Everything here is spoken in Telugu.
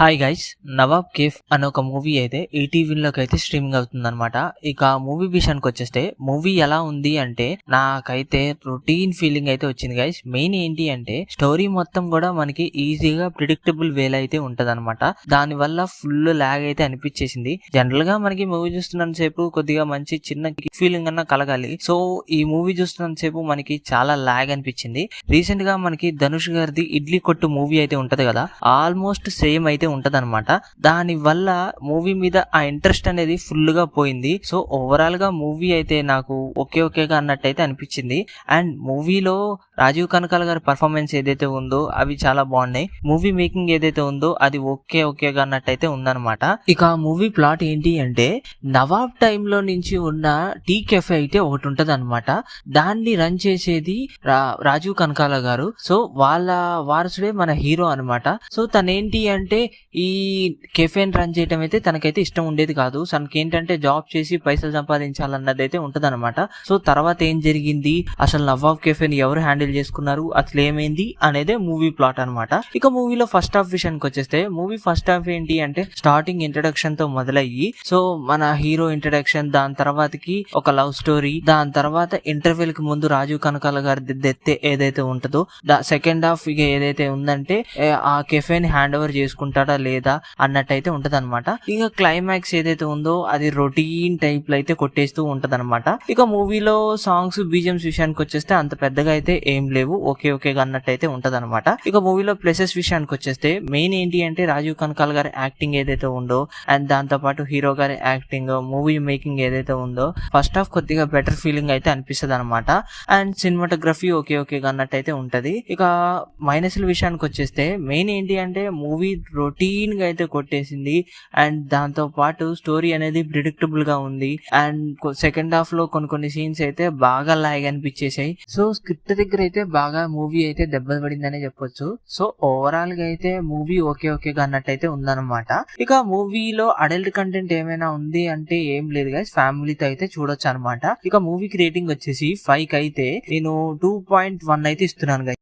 హాయ్ గైస్, నవాబ్ కేఫ్ అనే ఒక మూవీ అయితే ఈటీవీలోకి అయితే స్ట్రీమింగ్ అవుతుందన్నమాట. ఇక మూవీ విషయానికి వచ్చేస్తే మూవీ ఎలా ఉంది అంటే నాకైతే రొటీన్ ఫీలింగ్ అయితే వచ్చింది గైస్. మెయిన్ ఏంటి అంటే స్టోరీ మొత్తం కూడా మనకి ఈజీగా ప్రిడిక్టబుల్ వేలో అయితే ఉంటది అనమాట. దాని వల్ల ఫుల్ లాగ్ అయితే అనిపించేసింది. జనరల్ గా మనకి మూవీ చూస్తున్నంత సేపు కొద్దిగా మంచి చిన్న ఫీలింగ్ అన్నా కలగాలి. సో ఈ మూవీ చూస్తున్నంత సేపు మనకి చాలా లాగ్ అనిపించింది. రీసెంట్ గా మనకి ధనుష్ గారిది ఇడ్లీ కొట్టు మూవీ అయితే ఉంటది కదా, ఆల్మోస్ట్ సేమ్ అయితే ఉంటదన్నమాట. దాని వల్ల మూవీ మీద ఆ ఇంట్రెస్ట్ అనేది ఫుల్ గా పోయింది. సో ఓవరాల్ గా మూవీ అయితే నాకు ఓకేగా అన్నట్టయితే అనిపించింది. అండ్ మూవీలో రాజీవ్ కనకాల గారి పర్ఫార్మెన్స్ ఏదైతే ఉందో అవి చాలా బాగున్నాయి. మూవీ మేకింగ్ ఏదైతే ఉందో అది ఓకేగా అన్నట్టయితే ఉందన్నమాట. ఇక మూవీ ప్లాట్ ఏంటి అంటే నవాబ్ టైంలో నుంచి ఉన్న టీ కెఫే అయితే ఒకటి ఉంటది అనమాట. దాన్ని రన్ చేసేది రాజీవ్ కనకాల గారు. సో వాళ్ళ వారసుడే మన హీరో అనమాట. సో తనేంటి అంటే ఈ కెఫేని రన్ చేయడం అయితే తనకైతే ఇష్టం ఉండేది కాదు. తనకి ఏంటంటే జాబ్ చేసి పైసలు సంపాదించాలన్నది అయితే ఉంటది అనమాట. సో తర్వాత ఏం జరిగింది, అసలు నవాబ్ కెఫేని ఎవరు హ్యాండిల్ చేసుకున్నారు, అసలు ఏమైంది అనేదే మూవీ ప్లాట్ అనమాట. ఇక మూవీలో ఫస్ట్ హాఫ్ విషయానికి వచ్చేస్తే మూవీ ఫస్ట్ హాఫ్ ఏంటి అంటే స్టార్టింగ్ ఇంట్రడక్షన్ తో మొదలయ్యి సో మన హీరో ఇంట్రడక్షన్, దాని తర్వాతకి ఒక లవ్ స్టోరీ, దాని తర్వాత ఇంటర్వెల్ కి ముందు రాజీవ్ కనకాల గారి డెత్ ఏదైతే ఉంటుందో సెకండ్ హాఫ్ ఇక ఏదైతే ఉందంటే ఆ కెఫేని హ్యాండ్ ఓవర్ చేసుకుంటాడా లేదా అన్నట్టయితే ఉంటది అనమాట. ఇక క్లైమాక్స్ ఏదైతే ఉందో అది రొటీన్ టైప్ లో అయితే కొట్టేస్తూ ఉంటది అనమాట. ఇక మూవీలో సాంగ్స్ బీజిఎంస్ విషయానికి వచ్చేస్తే అంత పెద్దగా అయితే ఏం లేవు, ఓకేగా అన్నట్టయితే ఉంటది అనమాట. ఇక మూవీలో ప్లేసెస్ విషయానికి వచ్చేస్తే మెయిన్ ఏంటి అంటే రాజీవ్ కనకాల గారి యాక్టింగ్ ఏదైతే ఉందో అండ్ దాంతో పాటు హీరో గారి యాక్టింగ్, మూవీ మేకింగ్ ఏదైతే ఉందో ఫస్ట్ హాఫ్ కొద్దిగా బెటర్ ఫీలింగ్ అయితే అనిపిస్తుంది అనమాట. అండ్ సినిమాటోగ్రఫీ ఓకేగా అన్నట్టయితే ఉంటది. ఇక మైనస్ల విషయానికి వచ్చేస్తే మెయిన్ ఏంటి అంటే మూవీ రొటీన్ గా అయితే కొట్టేసింది. అండ్ దాంతో పాటు స్టోరీ అనేది ప్రిడిక్టబుల్ గా ఉంది. అండ్ సెకండ్ హాఫ్ లో కొన్ని సీన్స్ అయితే బాగా లాగ్ అనిపించేసాయి. సో స్క్రిప్ట్ దగ్గర అయితే బాగా మూవీ అయితే దెబ్బలు పడిందనే చెప్పొచ్చు. సో ఓవరాల్ గా అయితే మూవీ ఓకేగా అన్నట్టయితే ఉందన్నమాట. ఇక మూవీలో అడల్ట్ కంటెంట్ ఏమైనా ఉంది అంటే ఏం లేదు గైస్, ఫ్యామిలీతో అయితే చూడొచ్చు అనమాట. ఇక మూవీకి రేటింగ్ వచ్చేసి 5 అయితే నేను 2.1 అయితే ఇస్తున్నాను గైస్.